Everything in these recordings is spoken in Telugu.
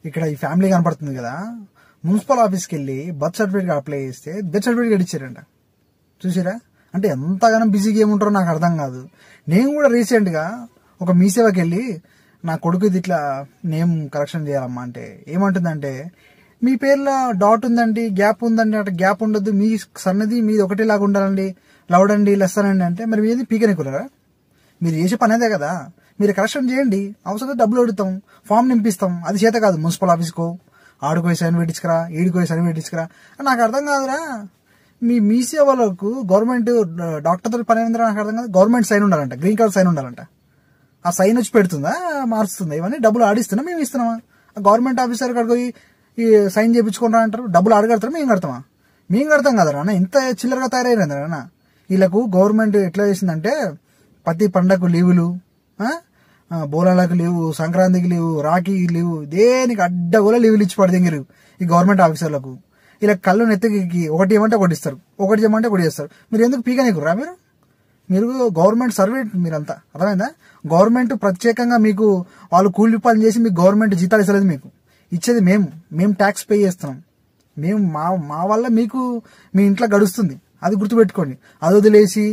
ఇక్కడ ఈ ఫ్యామిలీ కనపడుతుంది కదా, మున్సిపల్ ఆఫీస్కి వెళ్ళి బర్త్ సర్టిఫికేట్ అప్లై చేస్తే డెత్ సర్టిఫికేట్ ఇచ్చారంట. చూసారా? అంటే ఎంతగానో బిజీగా ఏముంటారో నాకు అర్థం కాదు. నేను కూడా రీసెంట్గా ఒక మీ సేవకి వెళ్ళి నా కొడుకుది ఇట్లా నేమ్ కరెక్షన్ చేయాలమ్మా అంటే ఏమంటుందంటే, మీ పేర్లో డాట్ ఉందండి, గ్యాప్ ఉందండి, అట్లా గ్యాప్ ఉండొద్దు, మీ సన్నది మీది ఒకటేలాగా ఉండాలండి, లౌడ్ అండి, లెసన్ అండి అంటే మరి మీది పీకనికులరా? మీరు చేసే పని అదే కదా, మీరు కరెక్షన్ చేయండి, అవసరం డబ్బులు అడుగుతాం, ఫామ్ నింపిస్తాం. అది చేత కాదు మున్సిపల్ ఆఫీస్కో ఆడుకోయి సైన్ పెట్టించుకురా, ఈడుకోయి సైన్ పెట్టించుకురా. నాకు అర్థం కాదురా, మీ సేవలకు గవర్నమెంట్ డాక్టర్తో పని ఏందిరా నాకు అర్థం కాదు. గవర్నమెంట్ సైన్ ఉండాలంట, గ్రీన్ కార్డ్ సైన్ ఉండాలంట. ఆ సైన్ వచ్చి పెడుతుందా, మారుస్తుందా? ఇవన్నీ డబ్బులు ఆడిస్తున్నా మేము ఇస్తున్నామా? గవర్నమెంట్ ఆఫీసర్ కడుకోయి ఈ సైన్ చేయించుకుంటా అంటారు, డబ్బులు ఆడగడతారా మేము కడతామా? మేము కడతాం కదా అన్న. ఇంత చిల్లరగా తయారైంది అన్న. వీళ్ళకు గవర్నమెంట్ ఎట్లా చేసిందంటే ప్రతి పండగకు లీవులు, బోనాలకు లీవు, సంక్రాంతికి లీవు, రాఖీకి లీవు, దేనికి అడ్డగోలా లీవులు ఇచ్చి పడదింగిరు ఈ గవర్నమెంట్ ఆఫీసర్లకు. ఇలా కళ్ళు నెత్తికి ఒకటి ఏమంటే ఒకటి ఇస్తారు, ఒకటి చేయమంటే ఒకటి చేస్తారు. మీరు ఎందుకు పీకనీకురా? మీరు గవర్నమెంట్ సర్వెంట్, మీరంతా అర్థమైందా? గవర్నమెంట్ ప్రత్యేకంగా మీకు వాళ్ళు కూలి పని చేసి మీకు గవర్నమెంట్ జీతాలు ఇస్తలేదు, మీకు ఇచ్చేది మేము ట్యాక్స్ పే చేస్తున్నాం. మేము మా వల్ల మీకు మీ ఇంట్లో గడుస్తుంది, అది గుర్తుపెట్టుకోండి. అది వదిలేసి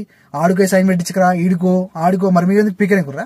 ఆడుకో సైన్ పెట్టించుకురా, ఈడుకో ఆడుకో, మరి మీరు ఎందుకు పీకనీకురా?